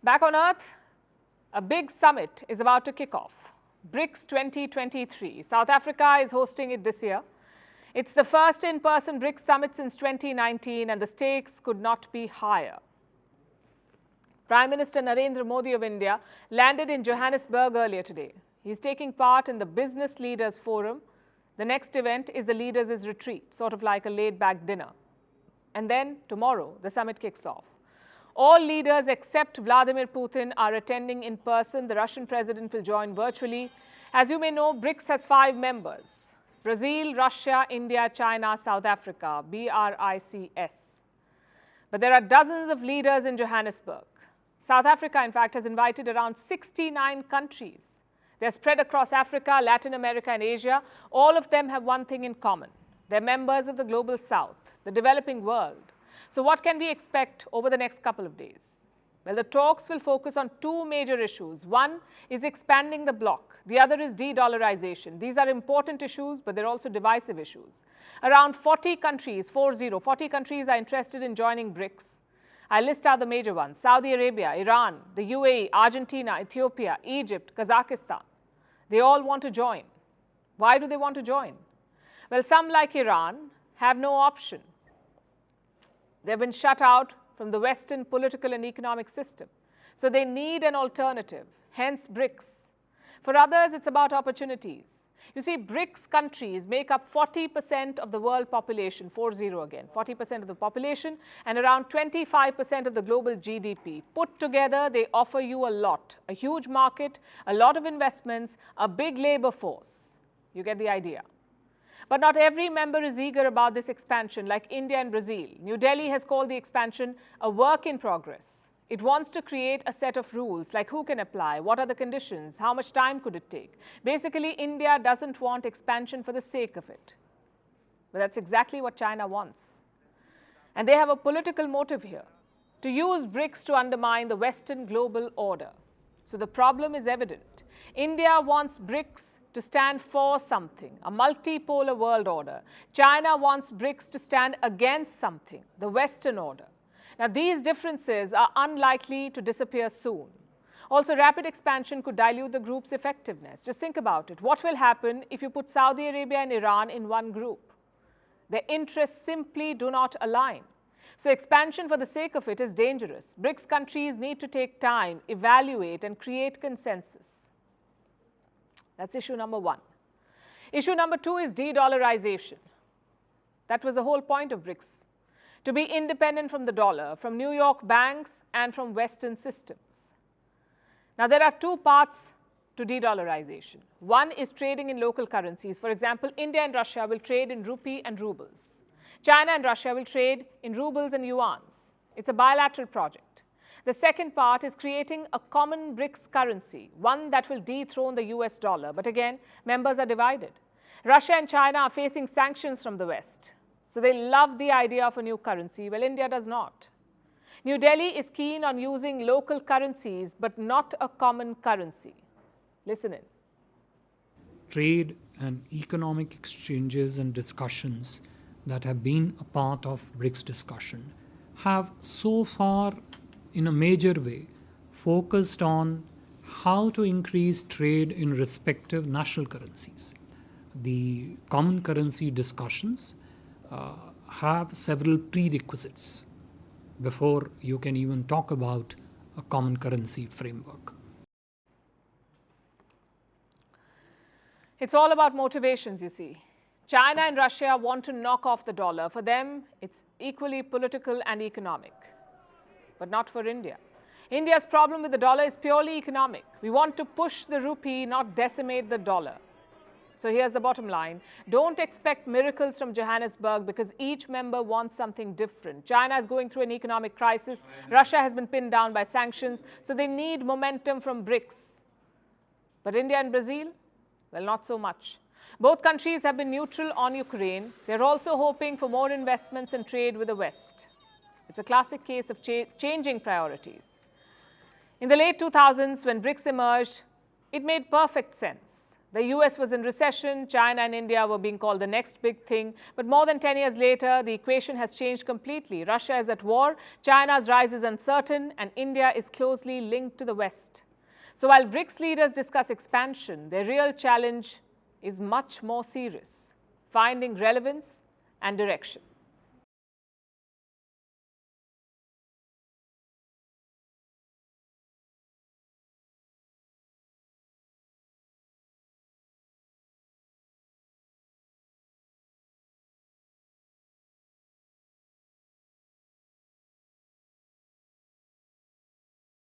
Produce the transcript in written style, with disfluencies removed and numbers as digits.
Back on Earth, a big summit is about to kick off. BRICS 2023. South Africa is hosting it this year. It's the first in-person BRICS summit since 2019 and the stakes could not be higher. Prime Minister Narendra Modi of India landed in Johannesburg earlier today. He's taking part in the Business Leaders Forum. The next event is the Leaders' Retreat, sort of like a laid-back dinner. And then tomorrow, the summit kicks off. All leaders except Vladimir Putin are attending in person. The Russian president will join virtually. As you may know, BRICS has 5 members: Brazil, Russia, India, China, South Africa, BRICS. But there are dozens of leaders in Johannesburg. South Africa, in fact, has invited around 69 countries. They're spread across Africa, Latin America, and Asia. All of them have one thing in common. They're members of the Global South, the developing world. So what can we expect over the next couple of days? Well, the talks will focus on 2 major issues. One is expanding the bloc. The other is de-dollarization. These are important issues, but they're also divisive issues. Around 40 countries, 40 countries are interested in joining BRICS. I list out the major ones: Saudi Arabia, Iran, the UAE, Argentina, Ethiopia, Egypt, Kazakhstan. They all want to join. Why do they want to join? Well, some, like Iran, have no option. They've been shut out from the Western political and economic system. So they need an alternative, hence BRICS. For others, it's about opportunities. You see, BRICS countries make up 40% of the world population, 40 again, 40% of the population, and around 25% of the global GDP. Put together, they offer you a lot: a huge market, a lot of investments, a big labor force. You get the idea. But not every member is eager about this expansion, like India and Brazil. New Delhi has called the expansion a work in progress. It wants to create a set of rules, like who can apply, what are the conditions, how much time could it take. Basically, India doesn't want expansion for the sake of it. But that's exactly what China wants. And they have a political motive here: to use BRICS to undermine the Western global order. So the problem is evident. India wants BRICS to stand for something, a multipolar world order. China wants BRICS to stand against something, the Western order. Now, these differences are unlikely to disappear soon. Also, rapid expansion could dilute the group's effectiveness. Just think about it. What will happen if you put Saudi Arabia and Iran in one group? Their interests simply do not align. So expansion for the sake of it is dangerous. BRICS countries need to take time, evaluate, and create consensus. That's issue number 1. Issue number 2 is de-dollarization. That was the whole point of BRICS: to be independent from the dollar, from New York banks, and from Western systems. Now, there are 2 parts to de-dollarization. One is trading in local currencies. For example, India and Russia will trade in rupee and rubles. China and Russia will trade in rubles and yuans. It's a bilateral project. The second part is creating a common BRICS currency, one that will dethrone the US dollar. But again, members are divided. Russia and China are facing sanctions from the West. So they love the idea of a new currency. Well, India does not. New Delhi is keen on using local currencies, but not a common currency. Listen in. Trade and economic exchanges and discussions that have been a part of BRICS discussion have so far, in a major way, focused on how to increase trade in respective national currencies. The common currency discussions have several prerequisites before you can even talk about a common currency framework. It's all about motivations, you see. China and Russia want to knock off the dollar. For them, it's equally political and economic, but not for India. India's problem with the dollar is purely economic. We want to push the rupee, not decimate the dollar. So here's the bottom line. Don't expect miracles from Johannesburg because each member wants something different. China is going through an economic crisis. Russia has been pinned down by sanctions. So they need momentum from BRICS. But India and Brazil? Well, not so much. Both countries have been neutral on Ukraine. They're also hoping for more investments and trade with the West. It's a classic case of changing priorities. In the late 2000s, when BRICS emerged, it made perfect sense. The US was in recession, China and India were being called the next big thing. But more than 10 years later, the equation has changed completely. Russia is at war, China's rise is uncertain, and India is closely linked to the West. So while BRICS leaders discuss expansion, their real challenge is much more serious: finding relevance and direction.